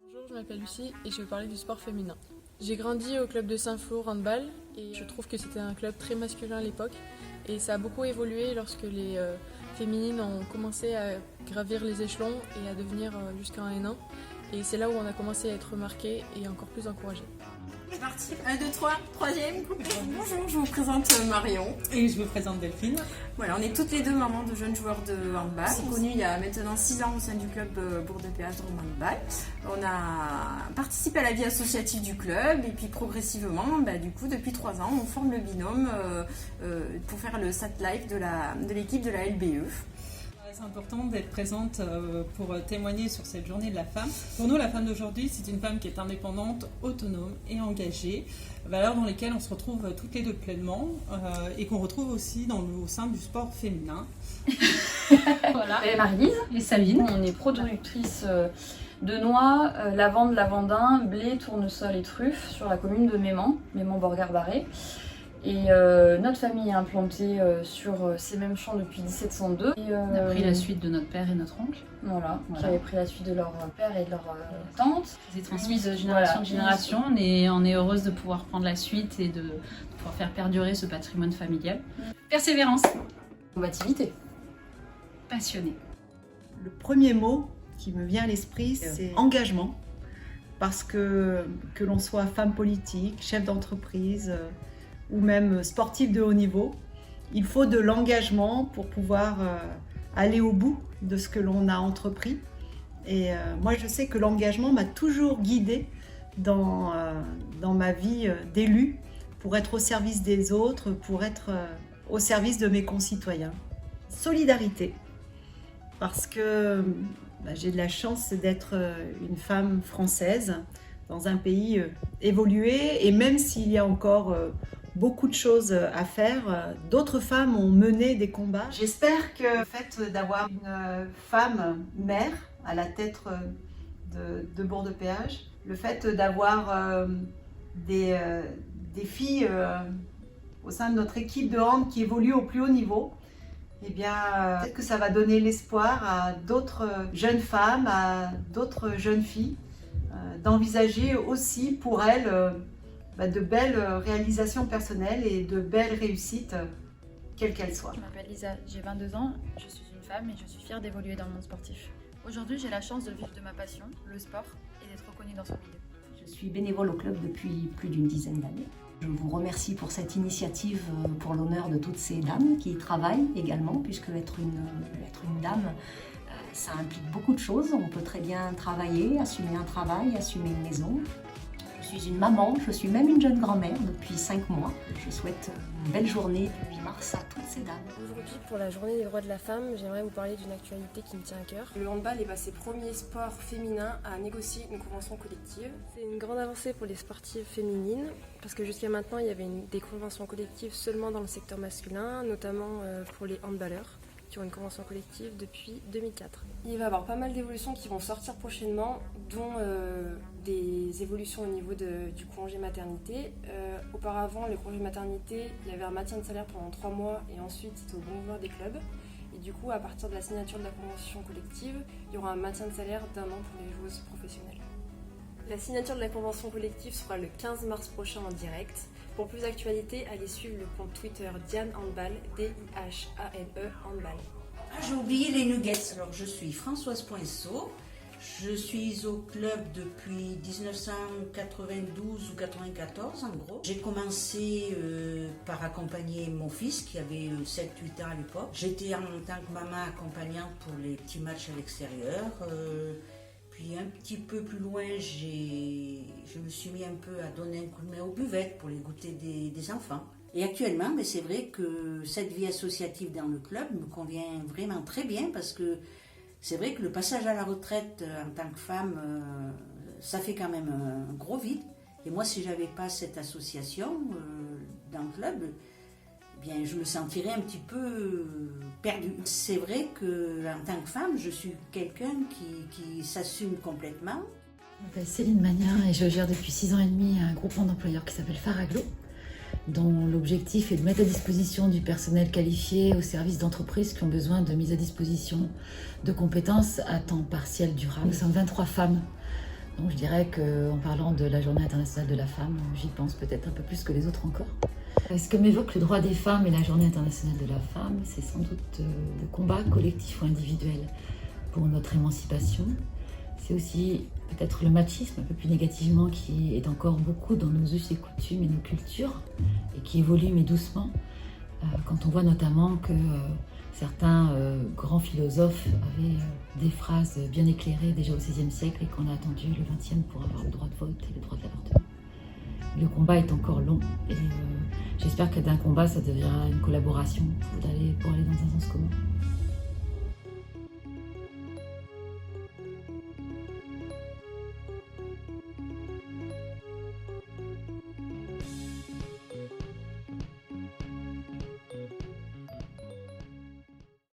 Bonjour, je m'appelle Lucie et je vais parler du sport féminin. J'ai grandi au club de Saint-Flour handball et je trouve que c'était un club très masculin à l'époque et ça a beaucoup évolué lorsque les féminines ont commencé à gravir les échelons et à devenir jusqu'à un N1 et c'est là où on a commencé à être remarqué et encore plus encouragé. C'est parti, 1, 2, 3, troisième. Bonjour, je vous présente Marion. Et je me présente Delphine. Voilà, on est toutes les deux mamans de jeunes joueurs de handball. On s'est connus il y a maintenant 6 ans au sein du club Bourg de Péage de handball. On a participé à la vie associative du club et puis progressivement, du coup, depuis 3 ans, on forme le binôme pour faire le SAT Live de l'équipe de la LBE. C'est important d'être présente pour témoigner sur cette journée de la femme. Pour nous, la femme d'aujourd'hui, c'est une femme qui est indépendante, autonome et engagée, valeurs dans lesquelles on se retrouve toutes les deux pleinement et qu'on retrouve aussi au sein du sport féminin. Voilà. Et Marie-Lise et Sabine, on est productrices de noix, lavande, lavandin, blé, tournesol et truffes sur la commune de Méman, Méman-Borgard-Barré. Et notre famille est implantée sur ces mêmes champs depuis 1702. On a pris la suite de notre père et notre oncle. Voilà. Qui avaient pris la suite de leur père et de leur tante. C'est transmis de génération en génération. On est heureuse de pouvoir prendre la suite et de pouvoir faire perdurer ce patrimoine familial. Persévérance. Combativité. Passionné. Le premier mot qui me vient à l'esprit, c'est engagement. Parce que l'on soit femme politique, chef d'entreprise, ou même sportif de haut niveau, il faut de l'engagement pour pouvoir aller au bout de ce que l'on a entrepris. Et moi, je sais que l'engagement m'a toujours guidée dans ma vie d'élu pour être au service des autres, pour être au service de mes concitoyens. Solidarité, parce que j'ai de la chance d'être une femme française dans un pays évolué, et même s'il y a encore beaucoup de choses à faire, d'autres femmes ont mené des combats. J'espère que le fait d'avoir une femme mère à la tête de Bourg de Péage, le fait d'avoir des filles au sein de notre équipe de hand qui évolue au plus haut niveau, eh bien, peut-être que ça va donner l'espoir à d'autres jeunes femmes, à d'autres jeunes filles, d'envisager aussi pour elles de belles réalisations personnelles et de belles réussites, quelles qu'elles soient. Je m'appelle Lisa, j'ai 22 ans, je suis une femme et je suis fière d'évoluer dans le monde sportif. Aujourd'hui, j'ai la chance de vivre de ma passion, le sport, et d'être reconnue dans son milieu. Je suis bénévole au club depuis plus d'une dizaine d'années. Je vous remercie pour cette initiative, pour l'honneur de toutes ces dames qui y travaillent également, puisque être une dame, ça implique beaucoup de choses. On peut très bien travailler, assumer un travail, assumer une maison. Je suis une maman, je suis même une jeune grand-mère depuis 5 mois. Je souhaite une belle journée du 8 mars à toutes ces dames. Aujourd'hui, pour la journée des droits de la femme, j'aimerais vous parler d'une actualité qui me tient à cœur. Le handball est passé premier sport féminin à négocier une convention collective. C'est une grande avancée pour les sportives féminines, parce que jusqu'à maintenant, il y avait des conventions collectives seulement dans le secteur masculin, notamment pour les handballeurs, qui ont une convention collective depuis 2004. Il va y avoir pas mal d'évolutions qui vont sortir prochainement, dont des évolutions au niveau du congé maternité. Auparavant, le congé maternité, il y avait un maintien de salaire pendant 3 mois et ensuite c'était au bon vouloir des clubs. Et du coup, à partir de la signature de la convention collective, il y aura un maintien de salaire d'1 an pour les joueuses professionnelles. La signature de la convention collective sera le 15 mars prochain en direct. Pour plus d'actualités, allez suivre le compte Twitter Diane Handball, D-I-H-A-N-E Handball. J'ai oublié les nuggets. Alors, je suis Françoise Poinceau. Je suis au club depuis 1992 ou 94 en gros. J'ai commencé par accompagner mon fils qui avait 7-8 ans à l'époque. J'étais en tant que maman accompagnante pour les petits matchs à l'extérieur. Puis un petit peu plus loin, je me suis mis un peu à donner un coup de main aux buvettes pour les goûter des enfants. Et actuellement, c'est vrai que cette vie associative dans le club me convient vraiment très bien parce que c'est vrai que le passage à la retraite en tant que femme, ça fait quand même un gros vide. Et moi, si j'avais pas cette association dans le club, eh bien, je me sentirais un petit peu perdue. C'est vrai qu'en tant que femme, je suis quelqu'un qui s'assume complètement. Je m'appelle Céline Magnard et je gère depuis 6 ans et demi un groupement d'employeurs qui s'appelle Faraglo. dont l'objectif est de mettre à disposition du personnel qualifié aux services d'entreprises qui ont besoin de mise à disposition de compétences à temps partiel durable. Nous sommes 23 femmes. Donc je dirais qu'en parlant de la Journée internationale de la femme, j'y pense peut-être un peu plus que les autres encore. Ce que m'évoque le droit des femmes et la Journée internationale de la femme, c'est sans doute le combat collectif ou individuel pour notre émancipation. C'est aussi peut-être le machisme, un peu plus négativement, qui est encore beaucoup dans nos us et coutumes et nos cultures, et qui évolue mais doucement, quand on voit notamment que certains grands philosophes avaient des phrases bien éclairées déjà au XVIe siècle et qu'on a attendu le XXe pour avoir le droit de vote et le droit de l'avortement. Le combat est encore long et j'espère que d'un combat ça deviendra une collaboration pour aller dans un sens commun.